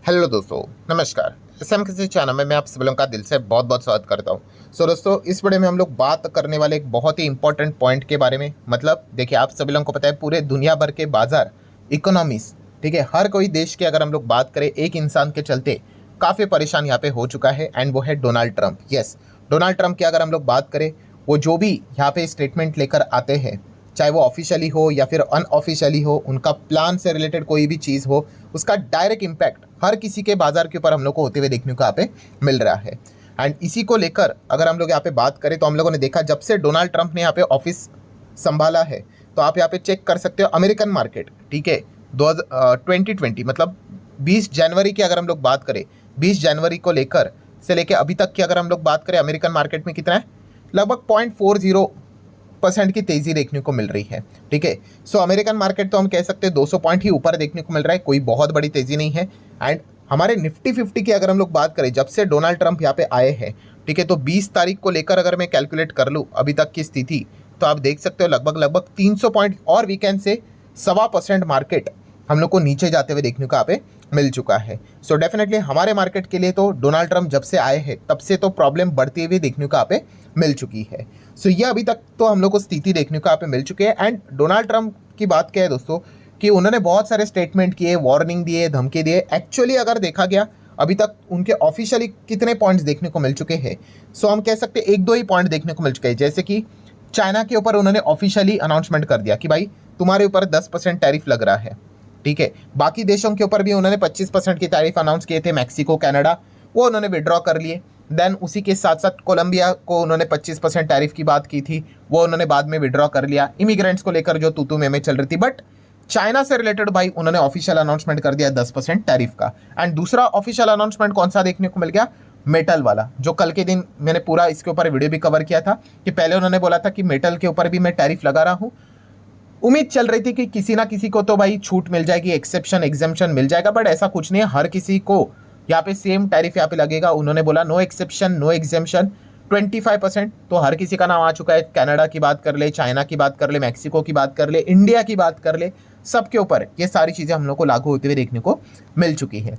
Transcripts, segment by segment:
Hello दोस्तों, नमस्कार। SM किसी चैनल में मैं आप सभी लोगों का दिल से बहुत बहुत स्वागत करता हूं। दोस्तों, इस वीडियो में हम लोग बात करने वाले एक बहुत ही इंपॉर्टेंट पॉइंट के बारे में। मतलब देखिए, आप सभी लोगों को पता है पूरे दुनिया भर के बाजार, इकोनॉमीज, ठीक है, हर कोई देश की अगर हम लोग बात करें, एक इंसान के चलते काफ़ी परेशान यहाँ पे हो चुका है, एंड वो है Donald Trump. Yes, Donald Trump की अगर हम लोग बात करें, वो जो भी यहाँ पे स्टेटमेंट लेकर आते हैं, चाहे वो ऑफिशियली हो या फिर अनऑफिशियली हो, उनका प्लान से रिलेटेड कोई भी चीज़ हो, उसका डायरेक्ट इम्पैक्ट हर किसी के बाजार के ऊपर हम लोग को होते हुए देखने को यहाँ पे मिल रहा है। एंड इसी को लेकर अगर हम लोग यहाँ पे बात करें, तो हम लोगों ने देखा जब से डोनाल्ड ट्रंप ने यहाँ पे ऑफिस संभाला है, तो आप यहाँ पे चेक कर सकते हो अमेरिकन मार्केट, ठीक है, 2020 मतलब 20 जनवरी की अगर हम लोग बात करें, 20 जनवरी को लेकर से लेकर अभी तक की अगर हम लोग बात करें, अमेरिकन मार्केट में कितना है, लगभग 0.40% की तेजी देखने को मिल रही है। ठीक है, सो अमेरिकन मार्केट तो हम कह सकते हैं 200 पॉइंट ही ऊपर देखने को मिल रहा है, कोई बहुत बड़ी तेजी नहीं है। एंड हमारे निफ्टी 50 की अगर हम लोग बात करें, जब से डोनाल्ड ट्रंप यहाँ पे आए हैं, ठीक है, तो 20 तारीख को लेकर अगर मैं कैलकुलेट कर लूँ अभी तक की स्थिति, तो आप देख सकते हो लगभग 300 पॉइंट और वीकेंड से 1.25% मार्केट हम लोग को नीचे जाते हुए देखने को यहाँ पे मिल चुका है। सो डेफिनेटली हमारे मार्केट के लिए तो डोनाल्ड ट्रंप जब से आए हैं तब से तो प्रॉब्लम बढ़ती हुई देखने को यहाँ पे मिल चुकी है। सो ये अभी तक तो हम लोग को स्थिति देखने को यहाँ पे मिल चुकी है। एंड डोनाल्ड ट्रंप की बात क्या है दोस्तों, कि उन्होंने बहुत सारे स्टेटमेंट किए, वार्निंग दिए, धमकी दिए। एक्चुअली अगर देखा गया अभी तक उनके ऑफिशियली कितने पॉइंट्स देखने को मिल चुके हैं, सो हम कह सकते हैं एक दो ही पॉइंट देखने को मिल चुके हैं। जैसे कि चाइना के ऊपर उन्होंने ऑफिशियली अनाउंसमेंट कर दिया कि भाई तुम्हारे ऊपर 10% टैरिफ लग रहा है। ठीक है, बाकी देशों के ऊपर भी उन्होंने 25% की टैरिफ अनाउंस किए थे, मैक्सिको, कनाडा, वो उन्होंने विड्रॉ कर लिए। देन उसी के साथ साथ कोलंबिया को उन्होंने 25% टैरिफ की बात की थी, वो उन्होंने बाद में विड्रॉ कर लिया, इमिग्रेंट्स को लेकर जो तू में चल रही थी। बट चाइना से रिलेटेड भाई उन्होंने ऑफिशियल अनाउंसमेंट कर दिया 10% टैरिफ का। एंड दूसरा ऑफिशियल अनाउंसमेंट कौन सा देखने को मिल गया, मेटल वाला, जो कल के दिन मैंने पूरा इसके ऊपर वीडियो भी कवर किया था, कि पहले उन्होंने बोला था कि मेटल के ऊपर भी मैं टैरिफ लगा रहा हूं। उम्मीद चल रही थी कि किसी ना किसी को तो भाई छूट मिल जाएगी, एक्सेप्शन एग्जेम्पशन मिल जाएगा, बट ऐसा कुछ नहीं है, हर किसी को यहाँ पे सेम टैरिफ यहाँ पे लगेगा। उन्होंने बोला नो एक्सेप्शन नो एग्जेम्पशन, 25%। तो हर किसी का नाम आ चुका है, कनाडा की बात कर ले, चाइना की बात कर ले, मैक्सिको की बात कर ले, इंडिया की बात कर ले, सबके ऊपर ये सारी चीज़ें हम लोग को लागू होते हुए देखने को मिल चुकी है।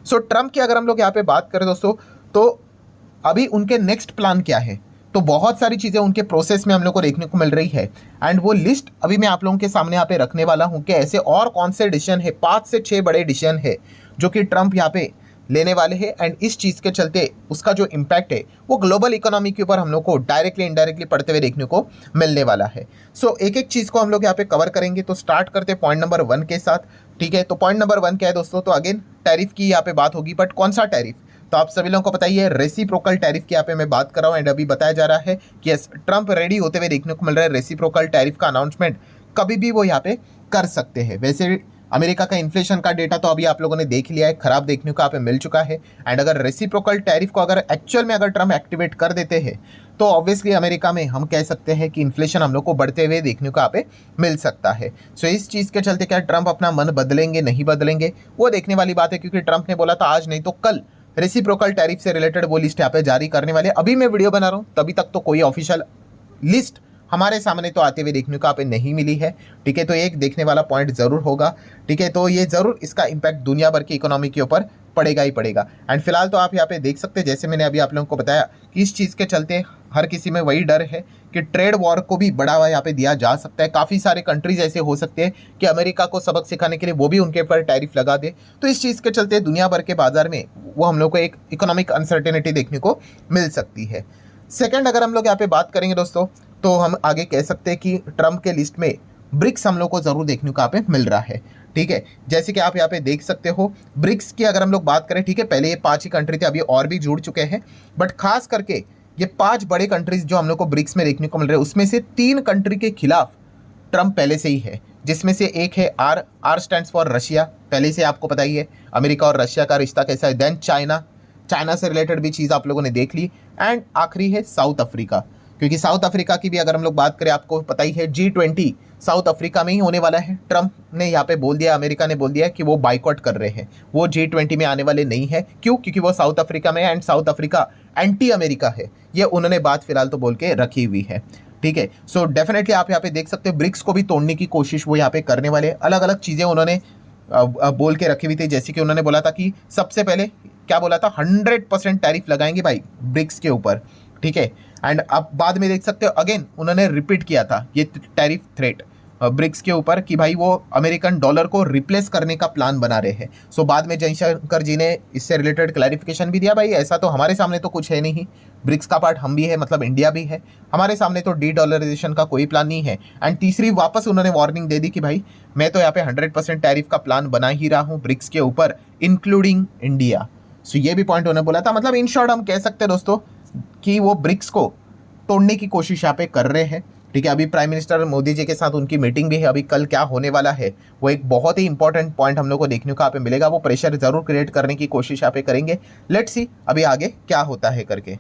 सो ट्रंप की अगर हम लोग यहाँ पे बात करें दोस्तों, तो अभी उनके नेक्स्ट प्लान क्या है, तो बहुत सारी चीज़ें उनके प्रोसेस में हम लोग को देखने को मिल रही है। एंड वो लिस्ट अभी मैं आप लोगों के सामने यहाँ पे रखने वाला हूँ कि ऐसे और कौन से डिसीजन है, 5 से 6 बड़े डिसीजन है जो कि ट्रंप यहाँ पे लेने वाले हैं। एंड इस चीज़ के चलते उसका जो इम्पैक्ट है वो ग्लोबल इकोनॉमी के ऊपर हम लोग को डायरेक्टली इनडायरेक्टली पड़ते हुए देखने को मिलने वाला है। सो एक एक चीज़ को हम लोग यहाँ पे कवर करेंगे। तो स्टार्ट करते हैं पॉइंट नंबर 1 के साथ। ठीक है, तो पॉइंट नंबर 1 क्या है दोस्तों, तो अगेन टैरिफ की यहाँ पे बात होगी, बट कौन सा टैरिफ, तो आप सभी लोगों को पता ही है रेसिप्रोकल टैरिफ की यहाँ पे मैं बात कर रहा हूँ। एंड अभी बताया जा रहा है कि यस, ट्रंप रेडी होते हुए देखने को मिल रहा है, रेसिप्रोकल टैरिफ का अनाउंसमेंट कभी भी वो यहाँ पे कर सकते हैं। वैसे अमेरिका का इन्फ्लेशन का डेटा तो अभी आप लोगों ने देख लिया है, खराब देखने को यहाँ पे मिल चुका है। एंड अगर रेसिप्रोकल टैरिफ को अगर एक्चुअल में अगर ट्रंप एक्टिवेट कर देते हैं, तो ऑब्वियसली अमेरिका में हम कह सकते हैं कि इन्फ्लेशन हम लोग को बढ़ते हुए देखने को यहाँ पे मिल सकता है। सो इस चीज़ के चलते क्या ट्रंप अपना मन बदलेंगे नहीं बदलेंगे, वो देखने वाली बात है, क्योंकि ट्रंप ने बोला था आज नहीं तो कल रेसिप्रोकल टैरिफ से रिलेटेड वो लिस्ट यहाँ पे जारी करने वाले। अभी मैं वीडियो बना रहा हूँ, तभी तक तो कोई ऑफिशियल लिस्ट हमारे सामने तो आते हुए देखने को यहाँ पे नहीं मिली है। ठीक है, तो एक देखने वाला पॉइंट जरूर होगा। ठीक है, तो ये जरूर इसका इम्पैक्ट दुनिया भर की इकोनॉमी के ऊपर पड़ेगा ही पड़ेगा। एंड फिलहाल तो आप यहाँ पे देख सकते हैं, जैसे मैंने अभी आप लोगों को बताया, कि इस चीज़ के चलते हर किसी में वही डर है कि ट्रेड वॉर को भी बढ़ावा यहाँ पे दिया जा सकता है। काफ़ी सारे कंट्रीज ऐसे हो सकते हैं कि अमेरिका को सबक सिखाने के लिए वो भी उनके ऊपर टैरिफ लगा दे। तो इस चीज़ के चलते दुनिया भर के बाजार में वो हम लोग को एक इकोनॉमिक अनसर्टेनिटी देखने को मिल सकती है। सेकंड अगर हम लोग यहाँ पे बात करेंगे दोस्तों, तो हम आगे कह सकते हैं कि ट्रंप के लिस्ट में ब्रिक्स हम लोग को जरूर देखने को यहाँ पे मिल रहा है। ठीक है, जैसे कि आप यहाँ पे देख सकते हो, ब्रिक्स की अगर हम लोग बात करें, ठीक है, पहले ये 5 ही कंट्री थे, अभी और भी जुड़ चुके हैं, बट खास करके ये 5 बड़े कंट्रीज जो हम लोग को ब्रिक्स में देखने को मिल रहे हैं, उसमें से 3 कंट्री के खिलाफ ट्रंप पहले से ही है, जिसमें से एक है आर स्टैंड्स फॉर रशिया, पहले से आपको पता ही है अमेरिका और रशिया का रिश्ता कैसा है। देन चाइना से रिलेटेड भी चीज़ आप लोगों ने देख ली। एंड आखिरी है साउथ अफ्रीका, क्योंकि साउथ अफ्रीका की भी अगर हम लोग बात करें, आपको पता ही है G20 साउथ अफ्रीका में ही होने वाला है। ट्रंप ने यहाँ पे बोल दिया, अमेरिका ने बोल दिया कि वो बाइकआउट कर रहे हैं, वो G20 में आने वाले नहीं है। क्यों? क्योंकि वो साउथ अफ्रीका में है and south Africa anti America है, ये उन्होंने बात फिलहाल तो बोल के रखी हुई है। ठीक है, सो डेफिनेटली आप यहाँ पे देख सकते हैं ब्रिक्स को भी तोड़ने की कोशिश वो यहाँ पे करने वाले, अलग अलग चीज़ें उन्होंने बोल के रखी हुई थी। जैसे कि उन्होंने बोला था कि सबसे पहले क्या बोला था, 100% टैरिफ लगाएंगे भाई ब्रिक्स के ऊपर, ठीक है। एंड अब बाद में देख सकते हो अगेन उन्होंने रिपीट किया था ये टैरिफ थ्रेट ब्रिक्स के ऊपर कि भाई वो अमेरिकन डॉलर को रिप्लेस करने का प्लान बना रहे हैं। सो बाद में जयशंकर जी ने इससे रिलेटेड क्लैरिफिकेशन भी दिया, भाई ऐसा तो हमारे सामने तो कुछ है नहीं, ब्रिक्स का पार्ट हम भी है, मतलब इंडिया भी है, हमारे सामने तो डी डॉलराइजेशन का कोई प्लान नहीं है। एंड तीसरी वापस उन्होंने वार्निंग दे दी कि भाई मैं तो यहाँ पे 100% टैरिफ का प्लान बना ही रहा हूँ ब्रिक्स के ऊपर, इंक्लूडिंग इंडिया। सो ये भी पॉइंट उन्होंने बोला था। मतलब इन शॉर्ट हम कह सकते हैं दोस्तों कि वो ब्रिक्स को तोड़ने की कोशिश यहाँ पे कर रहे हैं, ठीक है। अभी प्राइम मिनिस्टर मोदी जी के साथ उनकी मीटिंग भी है, अभी कल क्या होने वाला है वो एक बहुत ही इंपॉर्टेंट पॉइंट हम लोग को देखने को यहाँ पे मिलेगा। वो प्रेशर जरूर क्रिएट करने की कोशिश यहाँ पे करेंगे। लेट्स सी अभी आगे क्या होता है करके,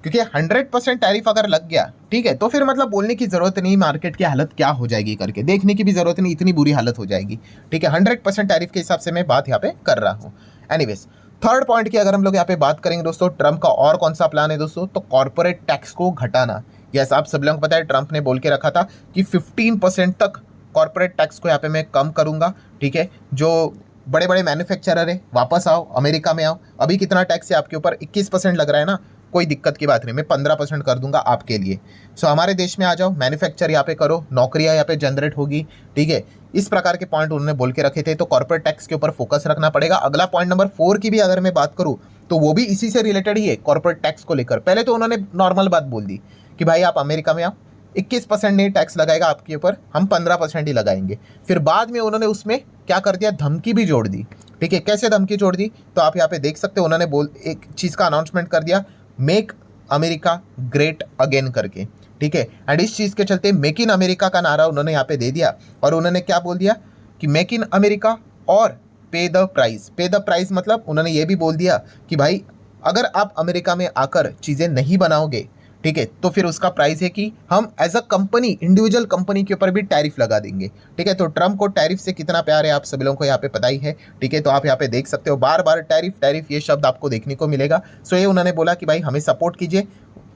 क्योंकि 100% टैरिफ अगर लग गया, ठीक है, तो फिर मतलब बोलने की जरूरत नहीं मार्केट की हालत क्या हो जाएगी करके, देखने की भी जरूरत नहीं, इतनी बुरी हालत हो जाएगी, ठीक है। 100% टैरिफ के हिसाब से मैं बात यहाँ पे कर रहा हूँ। एनीवेज थर्ड पॉइंट की अगर हम लोग यहाँ पे बात करेंगे दोस्तों, ट्रम्प का और कौन सा प्लान है दोस्तों, तो कॉर्पोरेट टैक्स को घटाना। यस, आप सब लोगों को पता है ट्रम्प ने बोल के रखा था कि 15% तक कॉर्पोरेट टैक्स को यहाँ पे मैं कम करूंगा, ठीक है। जो बड़े बड़े मैन्युफैक्चरर है वापस आओ, अमेरिका में आओ। अभी कितना टैक्स है आपके ऊपर, 21% लग रहा है ना, कोई दिक्कत की बात नहीं, मैं 15% कर दूंगा आपके लिए। सो हमारे देश में आ जाओ, मैन्युफैक्चर यहाँ पे करो, नौकरियाँ यहाँ पे जनरेट होगी, ठीक है। इस प्रकार के पॉइंट उन्होंने बोल के रखे थे, तो कॉर्पोरेट टैक्स के ऊपर फोकस रखना पड़ेगा। अगला पॉइंट नंबर 4 की भी अगर मैं बात करूँ तो वो भी इसी से रिलेटेड ही है, कॉर्पोरेट टैक्स को लेकर। पहले तो उन्होंने नॉर्मल बात बोल दी कि भाई आप अमेरिका में आओ, 21% नहीं टैक्स लगाएगा आपके ऊपर, हम 15% ही लगाएंगे। फिर बाद में उन्होंने उसमें क्या कर दिया, धमकी भी जोड़ दी, ठीक है। कैसे धमकी जोड़ दी, तो आप यहाँ पे देख सकते हो, उन्होंने एक चीज़ का अनाउंसमेंट कर दिया, मेक अमेरिका ग्रेट अगेन करके, ठीक है। एंड इस चीज़ के चलते मेक इन अमेरिका का नारा उन्होंने यहाँ पे दे दिया, और उन्होंने क्या बोल दिया कि मेक इन अमेरिका और पे द प्राइस। पे द प्राइस मतलब उन्होंने ये भी बोल दिया कि भाई अगर आप अमेरिका में आकर चीज़ें नहीं बनाओगे, ठीक है, तो फिर उसका प्राइस है कि हम as a company, individual company के ऊपर भी टैरिफ लगा देंगे, ठीक है। तो ट्रम्प को टैरिफ से कितना प्यार है आप सभी लोगों को यहाँ पे पता ही है, ठीक है। तो आप यहाँ पे देख सकते हो बार बार टैरिफ टैरिफ ये शब्द आपको देखने को मिलेगा। सो ये उन्होंने बोला कि भाई हमें सपोर्ट कीजिए,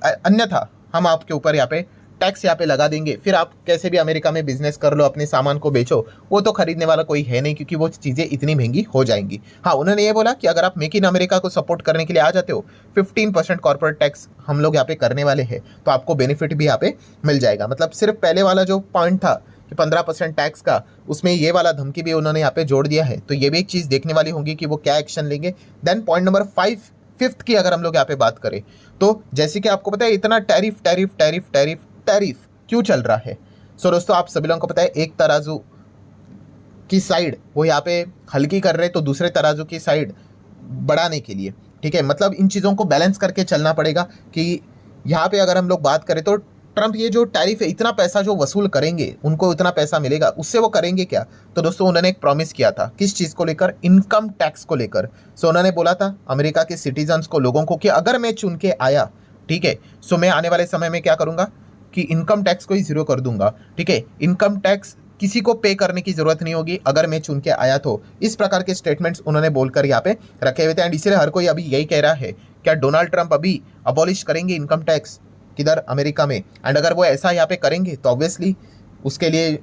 अन्यथा हम आपके ऊपर यहाँ पे टैक्स यहाँ पे लगा देंगे, फिर आप कैसे भी अमेरिका में बिजनेस कर लो, अपने सामान को बेचो, वो तो खरीदने वाला कोई है नहीं, क्योंकि वो चीज़ें इतनी महंगी हो जाएंगी। हाँ, उन्होंने ये बोला कि अगर आप मेक इन अमेरिका को सपोर्ट करने के लिए आ जाते हो, 15% कॉर्पोरेट टैक्स हम लोग यहाँ पे करने वाले हैं, तो आपको बेनिफिट भी यहाँ पे मिल जाएगा। मतलब सिर्फ पहले वाला जो पॉइंट था कि 15% टैक्स का, उसमें ये वाला धमकी भी उन्होंने यहाँ पे जोड़ दिया है। तो ये भी एक चीज़ देखने वाली होगी कि वो क्या एक्शन लेंगे। देन पॉइंट नंबर 5 की अगर हम लोग यहाँ पे बात करें, तो जैसे कि आपको पता है इतना tariff tariff tariff tariff tariff क्यों चल रहा है। सो दोस्तों आप सभी लोगों को पता है एक तराजू की साइड वो यहाँ पे हल्की कर रहे हैं, तो दूसरे तराजू की साइड बढ़ाने के लिए, ठीक है। मतलब इन चीज़ों को बैलेंस करके चलना पड़ेगा कि यहाँ पे अगर हम लोग बात करें तो ट्रम्प ये जो टैरिफ है, इतना पैसा जो वसूल करेंगे, उनको इतना पैसा मिलेगा, उससे वो करेंगे क्या। तो दोस्तों उन्होंने एक प्रॉमिस किया था, किस चीज़ को लेकर, इनकम टैक्स को लेकर। सो उन्होंने बोला था अमेरिका के सिटीजन्स को, लोगों को, कि अगर मैं चुन के आया, ठीक है, सो मैं आने वाले समय में क्या करूँगा कि इनकम टैक्स को ही जीरो कर दूंगा, ठीक है। इनकम टैक्स किसी को पे करने की जरूरत नहीं होगी अगर मैं चुन के आया तो। इस प्रकार के स्टेटमेंट्स उन्होंने बोलकर यहाँ पे रखे हुए थे। एंड इसलिए हर कोई अभी यही कह रहा है, क्या डोनाल्ड ट्रंप अभी अबॉलिश करेंगे इनकम टैक्स किधर, अमेरिका में। एंड अगर वो ऐसा यहाँ पे करेंगे तो ऑब्वियसली उसके लिए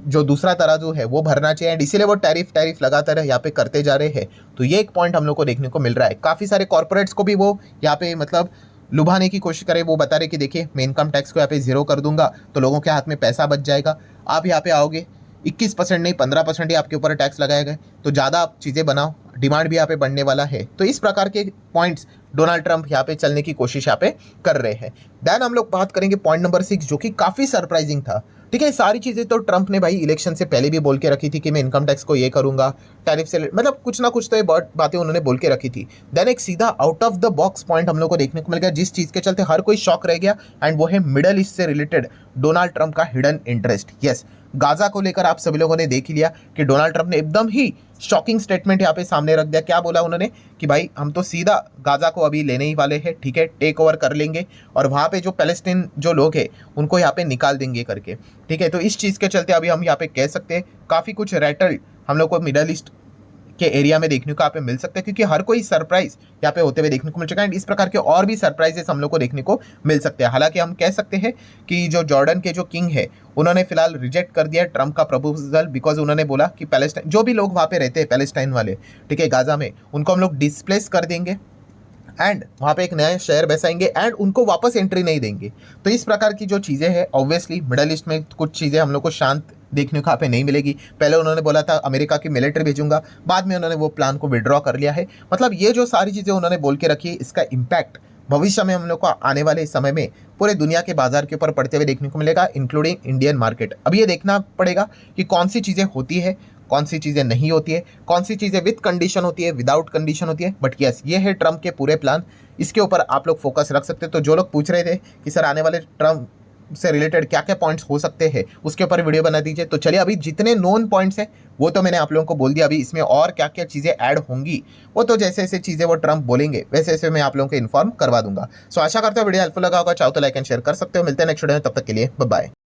जो दूसरा तराजू है वो भरना चाहिए। एंड इसीलिए वो टैरिफ टैरिफ लगातार यहाँ पे करते जा रहे हैं। तो ये एक पॉइंट हम लोग को देखने को मिल रहा है। काफ़ी सारे कॉर्पोरेट्स को भी वो यहाँ पे मतलब लुभाने की कोशिश करे। वो बता रहे कि देखिए मैं इनकम टैक्स को यहाँ पे जीरो कर दूंगा, तो लोगों के हाथ में पैसा बच जाएगा। आप यहाँ पे आओगे, 21% नहीं 15% ही आपके ऊपर टैक्स लगाया गया, तो ज़्यादा आप चीज़ें बनाओ, डिमांड भी यहाँ पे बढ़ने वाला है। तो इस प्रकार के पॉइंट्स डोनाल्ड ट्रंप यहाँ पे चलने की कोशिश यहाँ पे कर रहे हैं। देन हम लोग बात करेंगे पॉइंट नंबर 6, जो कि काफ़ी सरप्राइजिंग था, ठीक है। सारी चीज़ें तो ट्रंप ने भाई इलेक्शन से पहले भी बोल के रखी थी कि मैं इनकम टैक्स को ये करूंगा, टैरिफ से, मतलब कुछ ना कुछ तो ये बातें उन्होंने बोल के रखी थी। देन एक सीधा out of the box point हम लोग को देखने को मिल गया, जिस चीज़ के चलते हर कोई शॉक रह गया, एंड वो है मिडल ईस्ट से रिलेटेड डोनाल्ड ट्रंप का हिडन इंटरेस्ट। यस, गाजा को लेकर आप सभी लोगों ने देख लिया कि डोनाल्ड ट्रंप ने एकदम ही शॉकिंग स्टेटमेंट यहाँ पे सामने रख दिया। क्या बोला उन्होंने कि भाई हम तो सीधा गाजा को अभी लेने ही वाले हैं, ठीक है, टेक ओवर कर लेंगे, और वहाँ पे जो पैलेस्टीन जो लोग हैं उनको यहाँ पे निकाल देंगे करके, ठीक है। तो इस चीज़ के चलते अभी हम यहाँ पे कह सकते हैं काफ़ी कुछ रैटल हम लोग को मिडल ईस्ट के एरिया में देखने को यहाँ पे मिल सकता है, क्योंकि हर कोई सरप्राइज यहाँ पे होते हुए देखने को मिल चुका है। एंड इस प्रकार के और भी सरप्राइजेस हम लोग को देखने को मिल सकते हैं। हालांकि हम कह सकते हैं कि जो जॉर्डन के जो किंग है उन्होंने फिलहाल रिजेक्ट कर दिया ट्रम्प का प्रपोजल, बिकॉज उन्होंने बोला कि पैलेस्टाइन जो भी लोग वहाँ पे रहते हैं पैलेस्टाइन वाले, ठीक है, गाजा में, उनको हम लोग डिस्प्लेस कर देंगे एंड वहाँ पे एक नया शहर बसाएंगे एंड उनको वापस एंट्री नहीं देंगे। तो इस प्रकार की जो चीज़ें हैं, ऑब्वियसली मिडल ईस्ट में कुछ चीज़ें हम लोग को शांत देखने को यहाँ पे नहीं मिलेगी। पहले उन्होंने बोला था अमेरिका की मिलिट्री भेजूंगा, बाद में उन्होंने वो प्लान को विड्रॉ कर लिया है। मतलब ये जो सारी चीज़ें उन्होंने बोल के रखी है, इसका इम्पैक्ट भविष्य में हम लोग को आने वाले समय में पूरे दुनिया के बाजार के ऊपर पड़ते हुए देखने को मिलेगा, इंक्लूडिंग इंडियन मार्केट। अब ये देखना पड़ेगा कि कौन सी चीज़ें होती है, कौन सी चीज़ें नहीं होती है, कौन सी चीज़ें विद कंडीशन होती है, विदाउट कंडीशन होती है। बट यस, ये है ट्रम्प के पूरे प्लान, इसके ऊपर आप लोग फोकस रख सकते हैं। तो जो लोग पूछ रहे थे कि सर आने वाले ट्रम्प से रिलेटेड क्या क्या पॉइंट्स हो सकते हैं, उसके ऊपर वीडियो बना दीजिए। तो चलिए, अभी जितने नोन पॉइंट्स हैं वो तो मैंने आप लोगों को बोल दिया। अभी इसमें और क्या क्या चीज़ें ऐड होंगी वो तो जैसे जैसे चीज़ें वो ट्रम्प बोलेंगे वैसे वैसे मैं आप लोगों को इन्फॉर्म करवा दूंगा। सो आशा करता हूँ वीडियो हेल्पफुल लगा होगा। चाहो तो लाइक एंड शेयर कर सकते हो। मिलते हैं नेक्स्ट वीडियो में, तब तक के लिए बाय बाय।